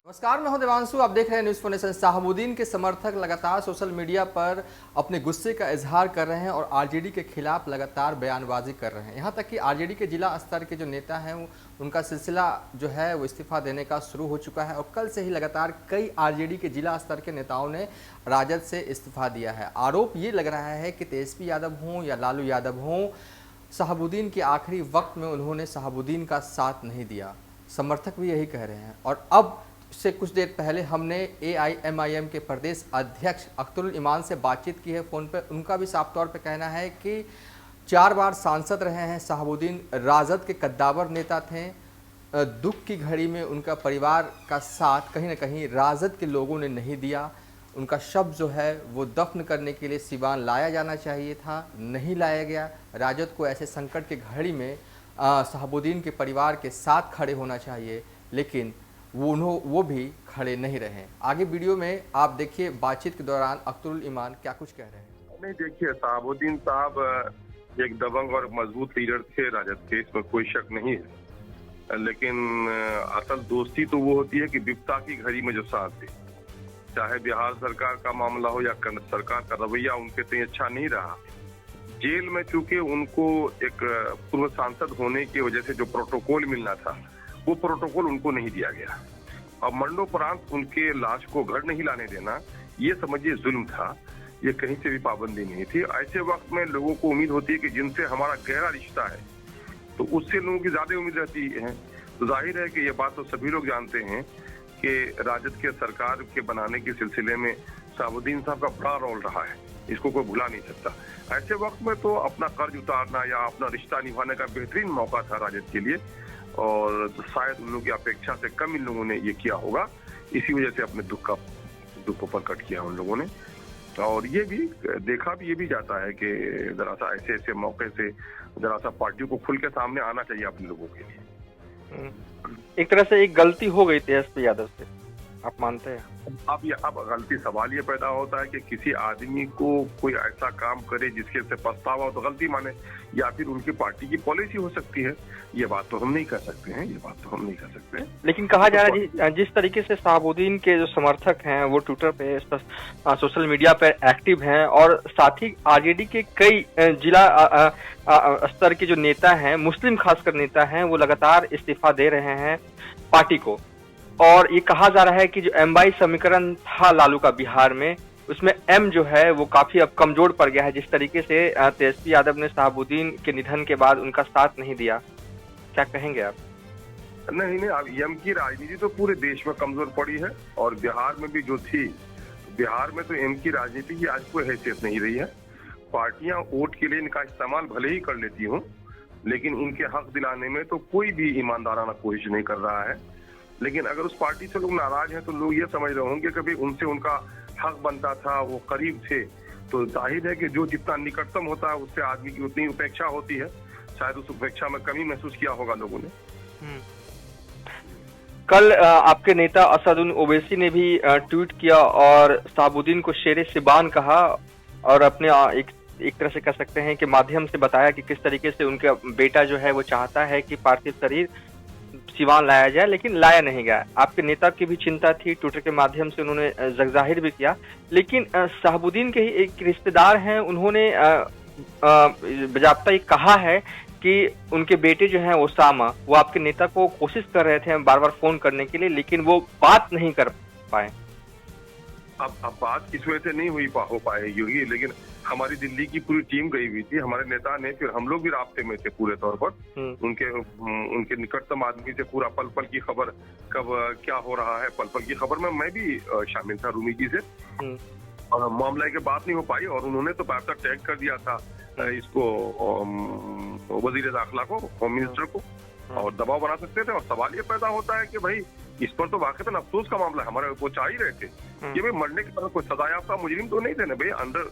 नमस्कार, मैं हूं देवांशु। आप देख रहे हैं न्यूज़ फॉर नेशन। शहाबुद्दीन के समर्थक लगातार सोशल मीडिया पर अपने गुस्से का इजहार कर रहे हैं और आरजेडी के खिलाफ लगातार बयानबाजी कर रहे हैं। यहां तक कि आरजेडी के जिला स्तर के जो नेता हैं उनका सिलसिला जो है वो इस्तीफा देने का शुरू हो चुका है और कल से ही लगातार कई आरजेडी के जिला स्तर के नेताओं ने राजद से इस्तीफा दिया है। आरोप ये लग रहा है कि तेजस्वी यादव हों या लालू यादव हों, शहाबुद्दीन के आखिरी वक्त में उन्होंने शहाबुद्दीन का साथ नहीं दिया। समर्थक भी यही कह रहे हैं। और अब से कुछ देर पहले हमने AIMIM के प्रदेश अध्यक्ष अख्तरुल ईमान से बातचीत की है फ़ोन पर। उनका भी साफ तौर पे कहना है कि 4 बार सांसद रहे हैं शहाबुद्दीन, राजद के कद्दावर नेता थे। दुख की घड़ी में उनका परिवार का साथ कहीं ना कहीं राजद के लोगों ने नहीं दिया। उनका शव जो है वो दफन करने के लिए सिवान लाया जाना चाहिए था, नहीं लाया गया। राजद को ऐसे संकट की घड़ी में शहाबुद्दीन के परिवार के साथ खड़े होना चाहिए, लेकिन वो भी खड़े नहीं रहे। आगे वीडियो में आप देखिए बातचीत के दौरान अख्तरुल ईमान क्या कुछ कह रहे हैं। नहीं, देखिए, शहाबुद्दीन साहब एक दबंग और मजबूत लीडर थे राजद के, इसमें कोई शक नहीं है। लेकिन असल दोस्ती तो वो होती है कि विपदा की घड़ी में जो साथ दे। चाहे बिहार सरकार का मामला हो या केंद्र सरकार का रवैया उनके तो अच्छा नहीं रहा। जेल में चूंकि उनको एक पूर्व सांसद होने की वजह से जो प्रोटोकॉल मिलना था वो प्रोटोकॉल उनको नहीं दिया गया और मरणोपरांत उनके लाश को घर नहीं लाने देना, ये समझिए जुल्म था। ये कहीं से भी पाबंदी नहीं थी। ऐसे वक्त में लोगों को उम्मीद होती है कि जिनसे हमारा गहरा रिश्ता है तो उससे लोगों की ज्यादा उम्मीद रहती है। तो जाहिर है कि ये बात तो सभी लोग जानते हैं कि राजद के सरकार के बनाने के सिलसिले में शहाबुद्दीन साहब का बड़ा रोल रहा है, इसको कोई भुला नहीं सकता। ऐसे वक्त में तो अपना कर्ज उतारना या अपना रिश्ता निभाने का बेहतरीन मौका था राजद के लिए और शायद उन लोगों की अपेक्षा से कम इन लोगों ने ये किया होगा। इसी वजह से अपने दुख को प्रकट किया उन लोगों ने। और ये भी देखा भी ये भी जाता है कि जरा सा ऐसे मौके से जरा सा पार्टियों को खुल के सामने आना चाहिए अपने लोगों के लिए। एक तरह से एक गलती हो गई तेजस्वी यादव से, आप मानते हैं? अब गलती सवाल ये पैदा होता है कि किसी आदमी को कोई ऐसा काम करे जिसके से पछतावा हो तो गलती माने, या फिर उनकी पार्टी की पॉलिसी हो सकती है। ये बात तो हम नहीं कर सकते हैं, लेकिन कहा जा रहा है जिस तरीके से शहाबुद्दीन के जो समर्थक हैं वो ट्विटर पे, सोशल मीडिया पे एक्टिव हैं और साथ ही आरजेडी के कई जिला स्तर के जो नेता हैं, मुस्लिम खासकर नेता हैं, वो लगातार इस्तीफा दे रहे हैं पार्टी को। और ये कहा जा रहा है कि जो M22 समीकरण था लालू का बिहार में, उसमें M जो है वो काफी अब कमजोर पड़ गया है। जिस तरीके से तेजस्वी यादव ने शहाबुद्दीन के निधन के बाद उनका साथ नहीं दिया, क्या कहेंगे आप? नहीं, अब M की राजनीति तो पूरे देश में कमजोर पड़ी है और बिहार में भी जो थी, बिहार में तो M की राजनीति की आज कोई हैसियत नहीं रही है। पार्टियां वोट के लिए इनका इस्तेमाल भले ही कर लेती हूँ, लेकिन इनके हक दिलाने में तो कोई भी ईमानदाराना कोशिश नहीं कर रहा है। लेकिन अगर उस पार्टी से लोग नाराज हैं तो लोग ये समझ रहे होंगे कभी उनसे उनका हक बनता था, वो करीब थे, तो जाहिर है कि जो जितना निकटतम होता है उससे आदमी की उतनी उपेक्षा होती है। शायद उस उपेक्षा में कमी महसूस किया होगा लोगों ने। कल आपके नेता असदुद्दीन ओवैसी ने भी ट्वीट किया और शहाबुद्दीन को शेरे सिबान कहा और अपने एक तरह से कह सकते हैं कि माध्यम से बताया कि किस तरीके से उनका बेटा जो है वो चाहता है कि पार्थिव शरीर सिवान लाया जाए, लेकिन लाया नहीं गया। आपके नेता की भी चिंता थी, ट्विटर के माध्यम से उन्होंने जगजाहिर भी किया। लेकिन शहाबुद्दीन के ही एक रिश्तेदार हैं, उन्होंने बाकायदा ये कहा है कि उनके बेटे जो हैं ओसामा, वो आपके नेता को कोशिश कर रहे थे बार बार फोन करने के लिए, लेकिन वो बात नहीं कर पाए। अब बात इस वजह से नहीं हो पाएगी, लेकिन हमारी दिल्ली की पूरी टीम गई हुई थी, हमारे नेता ने, फिर हम लोग भी रास्ते में थे पूरे तौर पर। उनके निकटतम आदमी से पूरा पल पल की खबर, कब क्या हो रहा है, पल पल की खबर में मैं भी शामिल था रूमी जी से। और मामला के बात नहीं हो पाई और उन्होंने तो बात टैग कर दिया था इसको, वजीर दाखिला को, होम मिनिस्टर को, और दबाव बना सकते थे। और सवाल ये पैदा होता है कि भाई इस पर तो वाकई अफसोस का मामला है, हमारे वो चाह ही रहे थे ये भाई मरने के बाद कोई सजा याफ्ता मुजरिम तो नहीं थे ना भाई, अंदर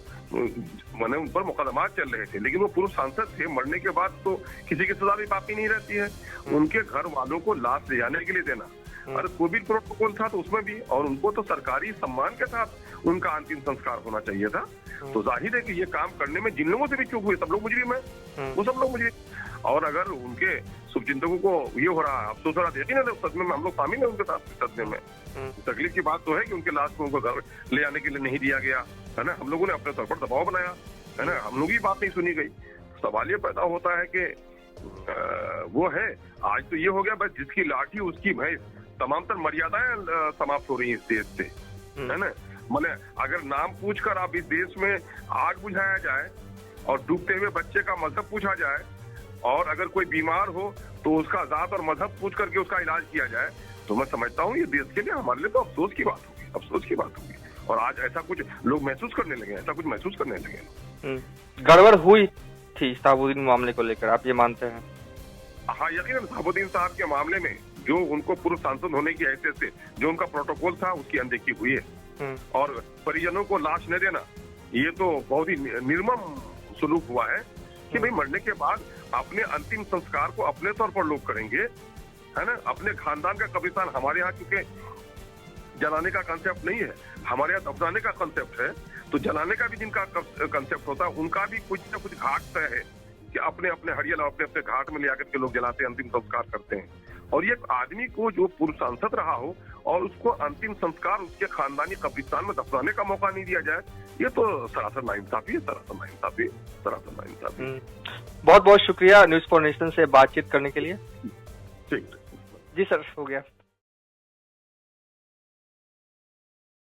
मैंने उन पर मुकदमात चल रहे थे, लेकिन वो पूर्व सांसद थे। मरने के बाद तो किसी की सजा भी बाकी नहीं रहती है। उनके घर वालों को लाश ले जाने के लिए देना, अरे कोविड प्रोटोकॉल था तो उसमें भी, और उनको तो सरकारी सम्मान के साथ उनका अंतिम संस्कार होना चाहिए था। तो जाहिर है कि ये काम करने में जिन लोगों से भी चूक हुई सब लोग मुजरिम है, वो सब लोग मुजरिम। और अगर उनके शुभचिंतकों को ये हो रहा है, अफसोस हो रहा, देखिए ना सदमे में हम लोग शामिल है उनके साथ सदमे में। तकलीफ की बात तो है कि उनके लाश को उनको घर ले आने के लिए नहीं दिया गया, है ना। हम लोगों ने अपने तौर पर दबाव बनाया, है ना, हम लोग की बात नहीं सुनी गई। सवाल ये पैदा होता है कि वो है आज तो ये हो गया बस जिसकी लाठी उसकी भैंस, तमाम तर मर्यादाएं समाप्त हो रही है इस देश से, है ना। माने अगर नाम पूछकर आप इस देश में आग बुझाया जाए और डूबते हुए बच्चे का मजहब पूछा जाए, और अगर कोई बीमार हो तो उसका जात और मजहब पूछ करके उसका इलाज किया जाए, तो मैं समझता हूँ ये देश के लिए हमारे लिए तो अफसोस की बात होगी, अफसोस की बात होगी। और आज ऐसा कुछ लोग महसूस करने लगे, ऐसा कुछ महसूस करने लगे। गड़बड़ हुई थी शहाबुद्दीन मामले को लेकर, आप ये मानते हैं? हाँ, यकीनन शहाबुद्दीन साहब के मामले में जो उनको पूर्व सांसद होने की हैसियत से जो उनका प्रोटोकॉल था उसकी अनदेखी हुई है, और परिजनों को लाश न देना ये तो बहुत ही निर्मम सलूक हुआ है कि भाई मरने के बाद अपने अंतिम संस्कार को अपने तौर पर लोग करेंगे, है ना। अपने खानदान का कब्रिस्तान, हमारे यहाँ चूंकि जलाने का कंसेप्ट नहीं है, हमारे यहाँ दफनाने का कंसेप्ट है, तो जलाने का भी जिनका कंसेप्ट होता है उनका भी कुछ न कुछ घाट तय है कि अपने अपने हरियल अपने अपने घाट में ले आकर के लोग जलाते हैं, अंतिम संस्कार करते हैं। और ये आदमी को जो पूर्व सांसद रहा हो और उसको अंतिम संस्कार उसके खानदानी कब्रिस्तान में दफनाने का मौका नहीं दिया जाए, ये तो सरासर नाइंसाफी है, सरासर नाइंसाफी, सरासर नाइंसाफी। बहुत बहुत शुक्रिया न्यूज़ फॉर नेशन से बातचीत करने के लिए। ठीक जी सर, हो गया।